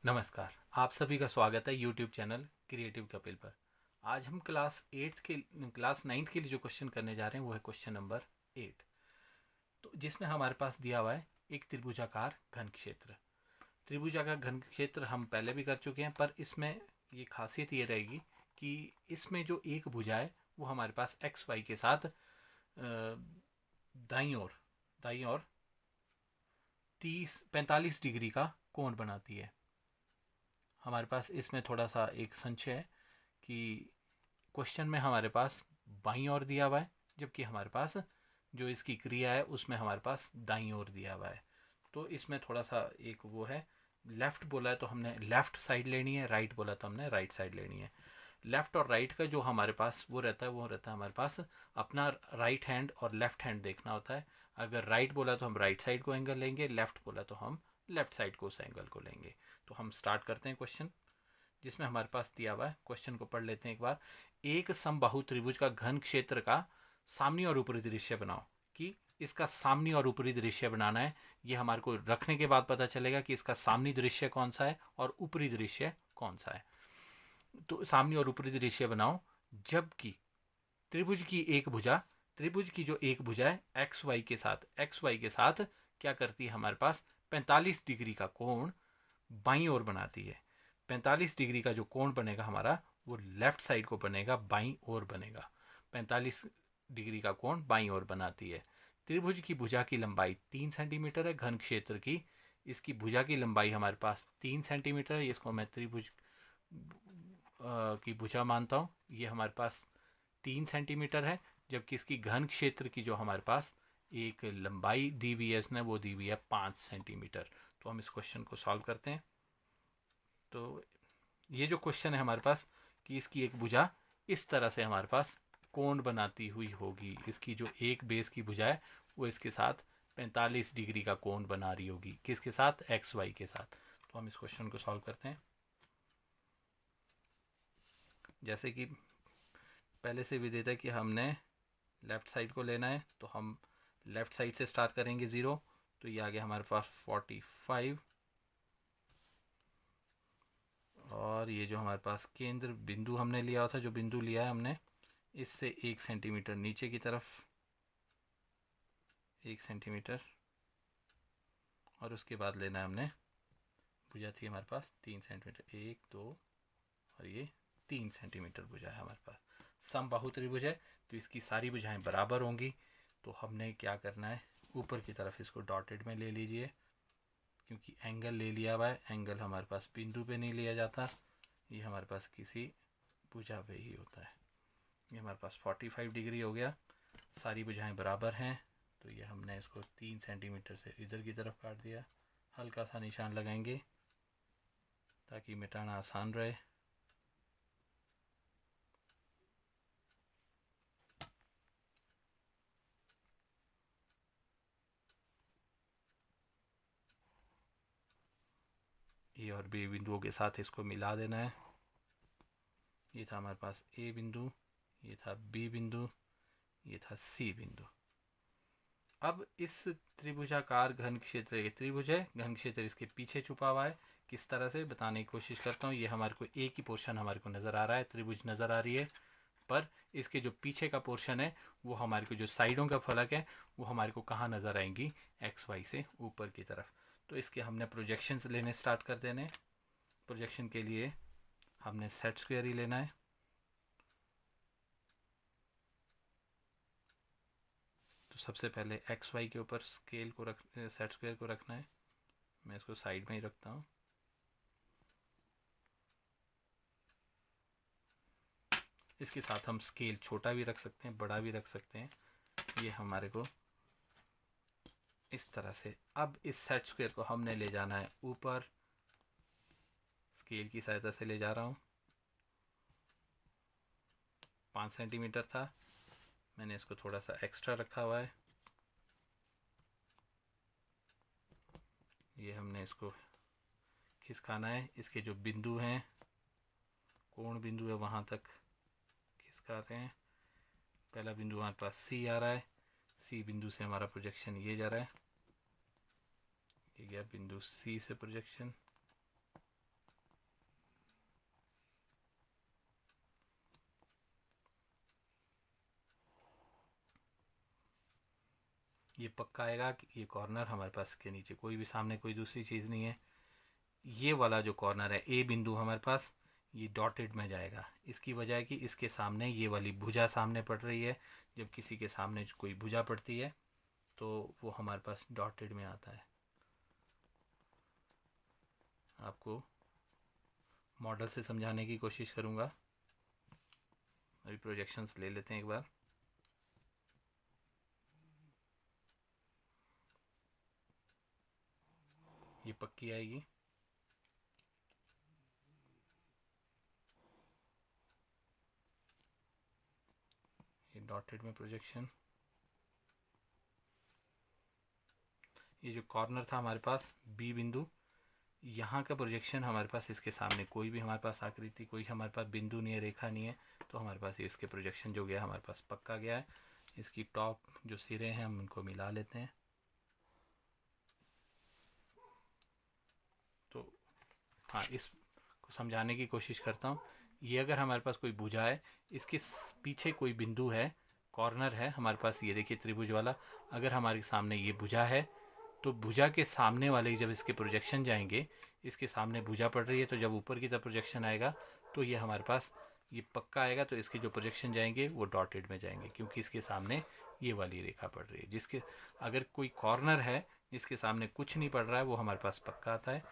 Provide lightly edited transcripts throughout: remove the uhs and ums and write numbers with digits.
नमस्कार। आप सभी का स्वागत है यूट्यूब चैनल क्रिएटिव कपिल पर। आज हम क्लास नाइन्थ के लिए जो क्वेश्चन करने जा रहे हैं वो है क्वेश्चन नंबर 8। तो जिसमें हमारे पास दिया हुआ है एक त्रिभुजाकार घन क्षेत्र। त्रिभुजाकार घन क्षेत्र हम पहले भी कर चुके हैं, पर इसमें ये खासियत ये रहेगी कि इसमें जो एक भुजा है वो हमारे पास एक्स वाई के साथ दाईं ओर दाईं ओर 45 डिग्री का कोण बनाती है। हमारे पास इसमें थोड़ा सा एक संशय है कि क्वेश्चन में हमारे पास बाईं ओर दिया हुआ है, जबकि हमारे पास जो इसकी क्रिया है उसमें हमारे पास दाईं ओर दिया हुआ है। तो इसमें थोड़ा सा एक वो है, लेफ्ट बोला है तो हमने लेफ्ट साइड लेनी है, राइट बोला तो हमने राइट साइड लेनी है। लेफ्ट और राइट का जो हमारे पास वो रहता है हमारे पास अपना राइट हैंड और लेफ्ट हैंड देखना होता है। अगर राइट बोला तो हम राइट साइड को एंगल लेंगे, लेफ्ट बोला तो हम लेफ्ट साइड को उस एंगल को लेंगे। तो हम स्टार्ट करते हैं क्वेश्चन, जिसमें हमारे पास दिया हुआ है। क्वेश्चन को पढ़ लेते हैं एक बार। एक समबाहु त्रिभुज का घन क्षेत्र का सामने और ऊपरी दृश्य बनाओ। कि इसका सामने और ऊपरी दृश्य बनाना है, ये हमारे को रखने के बाद पता चलेगा कि इसका सामने दृश्य कौन सा है और ऊपरी दृश्य कौन सा है। तो सामने और ऊपरी दृश्य बनाओ जबकि त्रिभुज की जो एक भुजा है एक्स वाई के साथ क्या करती है, हमारे पास 45 डिग्री का कोण बाईं ओर बनाती है। 45 डिग्री का जो कोण बनेगा हमारा वो लेफ्ट साइड को बनेगा, बाईं ओर बनेगा। 45 डिग्री का कोण बाईं ओर बनाती है। त्रिभुज की भुजा की लंबाई 3 सेंटीमीटर है। घन क्षेत्र की इसकी भुजा की लंबाई हमारे पास 3 सेंटीमीटर है। इसको मैं त्रिभुज की भुजा मानता हूँ। ये हमारे पास 3 सेंटीमीटर है, जबकि इसकी घन क्षेत्र की जो हमारे पास एक लंबाई दी हुई है इसने वो दी हुई है 5 सेंटीमीटर। तो हम इस क्वेश्चन को सॉल्व करते हैं। तो ये जो क्वेश्चन है हमारे पास कि इसकी एक भुजा इस तरह से हमारे पास कोण बनाती हुई होगी। इसकी जो एक बेस की भुजा है वो इसके साथ 45 डिग्री का कोण बना रही होगी। किसके साथ? एक्स वाई के साथ। तो हम इस क्वेश्चन को सॉल्व करते हैं। जैसे कि पहले से विदित है कि हमने लेफ्ट साइड को लेना है, तो हम लेफ्ट साइड से स्टार्ट करेंगे 0। तो ये आ गया हमारे पास 45। और ये जो हमारे पास केंद्र बिंदु हमने लिया था, जो बिंदु लिया है हमने इससे 1 सेंटीमीटर नीचे की तरफ 1 सेंटीमीटर, और उसके बाद लेना है हमने भुजा थी हमारे पास 3 सेंटीमीटर, 1 2 और ये 3 सेंटीमीटर भुजा है हमारे पास। समबाहु त्रिभुज है तो इसकी सारी भुजाएं बराबर होंगी। तो हमने क्या करना है, ऊपर की तरफ इसको डॉटेड में ले लीजिए, क्योंकि एंगल ले लिया हुआ है। एंगल हमारे पास बिंदु पे नहीं लिया जाता, ये हमारे पास किसी भुजा पे ही होता है। ये हमारे पास 45 डिग्री हो गया। सारी भुजाएं बराबर हैं, तो ये हमने इसको 3 सेंटीमीटर से इधर की तरफ काट दिया। हल्का सा निशान लगाएंगे ताकि मिटाना आसान रहे। ए और बी बिंदुओं के साथ इसको मिला देना है। ये था हमारे पास ए बिंदु, ये था बी बिंदु, ये था सी बिंदु। अब इस त्रिभुजाकार घन क्षेत्र, ये त्रिभुज है, घन क्षेत्र इसके पीछे छुपा हुआ है। किस तरह से बताने की कोशिश करता हूँ। ये हमारे को एक ही पोर्शन हमारे को नज़र आ रहा है, त्रिभुज नज़र आ रही है, पर इसके जो पीछे का पोर्शन है वो हमारे को, जो साइडों का फलक है वो हमारे को कहाँ नज़र आएंगी, एक्स वाई से ऊपर की तरफ। तो इसके हमने प्रोजेक्शंस लेने स्टार्ट कर देने। प्रोजेक्शन के लिए हमने सेट स्क्वायर ही लेना है। तो सबसे पहले एक्स वाई के ऊपर स्केल को सेट स्क्वायर को रखना है। मैं इसको साइड में ही रखता हूँ। इसके साथ हम स्केल छोटा भी रख सकते हैं, बड़ा भी रख सकते हैं। ये हमारे को इस तरह से, अब इस सेट स्क्वायर को हमने ले जाना है ऊपर। स्केल की सहायता से ले जा रहा हूँ। 5 सेंटीमीटर था, मैंने इसको थोड़ा सा एक्स्ट्रा रखा हुआ है। ये हमने इसको खिसकाना है। इसके जो बिंदु हैं, कोण बिंदु है, वहाँ तक खिसकाते हैं। पहला बिंदु हमारे पास सी आ रहा है। सी बिंदु से हमारा प्रोजेक्शन ये जा रहा है। ये गया बिंदु सी से प्रोजेक्शन। ये पक्का आएगा कि ये कॉर्नर हमारे पास के नीचे कोई भी सामने कोई दूसरी चीज़ नहीं है। ये वाला जो कॉर्नर है ए बिंदु हमारे पास ये डॉटेड में जाएगा। इसकी वजह है कि इसके सामने ये वाली भुजा सामने पड़ रही है। जब किसी के सामने कोई भुजा पड़ती है तो वो हमारे पास डॉटेड में आता है। आपको मॉडल से समझाने की कोशिश करूँगा। अभी प्रोजेक्शंस ले लेते हैं एक बार। ये पक्की आएगी। ये डॉटेड में प्रोजेक्शन। ये जो कॉर्नर था हमारे पास बी बिंदु, यहाँ का प्रोजेक्शन हमारे पास इसके सामने कोई भी हमारे पास आकृति कोई हमारे पास बिंदु नहीं है, रेखा नहीं है, तो हमारे पास ये इसके प्रोजेक्शन जो गया हमारे पास पक्का गया है। इसकी टॉप जो सिरे हैं हम उनको मिला लेते हैं। तो हाँ, इसको समझाने की कोशिश करता हूँ। ये अगर हमारे पास कोई भुजा है, इसके पीछे कोई बिंदु है, कॉर्नर है हमारे पास, ये देखिए त्रिभुज वाला। अगर हमारे सामने ये भुजा है तो भुजा के सामने वाले जब इसके प्रोजेक्शन जाएंगे, इसके सामने भुजा पड़ रही है, तो जब ऊपर की तरफ प्रोजेक्शन आएगा तो ये हमारे पास ये पक्का आएगा। तो इसके जो प्रोजेक्शन जाएंगे वो डॉटेड में जाएंगे, क्योंकि इसके सामने ये वाली रेखा पड़ रही है। जिसके अगर कोई कॉर्नर है जिसके सामने कुछ नहीं पड़ रहा है वो हमारे पास पक्का आता है,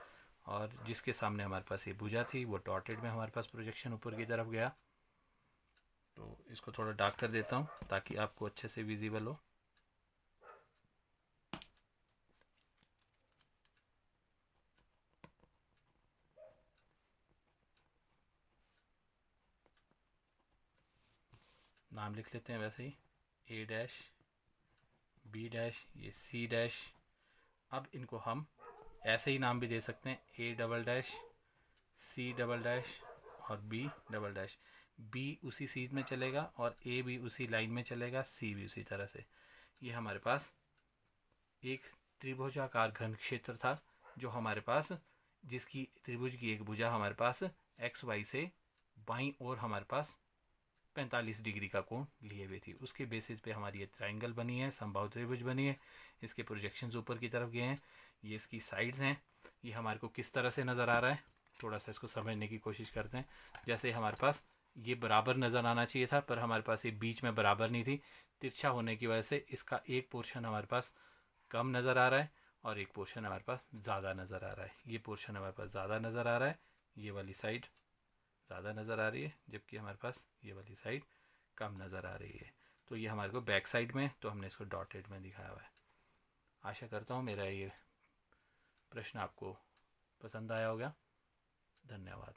और जिसके सामने हमारे पास ये भुजा थी वो डॉटेड में हमारे पास प्रोजेक्शन ऊपर की तरफ गया। तो इसको थोड़ा डार्क कर देता हूँ ताकि आपको अच्छे से विजिबल हो। नाम लिख लेते हैं वैसे ही, ए डैश, बी डैश, ये सी डैश। अब इनको हम ऐसे ही नाम भी दे सकते हैं, A double dash, C double dash और बी डबल डैश। बी उसी सीध में चलेगा और ए भी उसी लाइन में चलेगा, सी भी उसी तरह से। ये हमारे पास एक त्रिभुजाकार घन क्षेत्र था जो हमारे पास, जिसकी त्रिभुज की एक भुजा हमारे पास एक्स वाई से बाईं ओर हमारे पास 45 डिग्री का कोण लिए हुए थी। उसके बेसिस पे हमारी ये ट्राइंगल बनी है, समबाहु त्रिभुज बनी है। इसके प्रोजेक्शंस ऊपर की तरफ गए हैं। ये इसकी साइड्स हैं। ये हमारे को किस तरह से नज़र आ रहा है, थोड़ा सा इसको समझने की कोशिश करते हैं। जैसे हमारे पास ये बराबर नज़र आना चाहिए था, पर हमारे पास ये बीच में बराबर नहीं थी। तिरछा होने की वजह से इसका एक पोर्शन हमारे पास कम नज़र आ रहा है और एक पोर्शन हमारे पास ज़्यादा नज़र आ रहा है। ये पोर्शन हमारे पास ज़्यादा नज़र आ रहा है, ये वाली साइड ज़्यादा नज़र आ रही है, जबकि हमारे पास ये वाली साइड कम नज़र आ रही है। तो ये हमारे को बैक साइड में, तो हमने इसको डॉटेड में दिखाया हुआ है। आशा करता हूँ मेरा ये प्रश्न आपको पसंद आया होगा। धन्यवाद।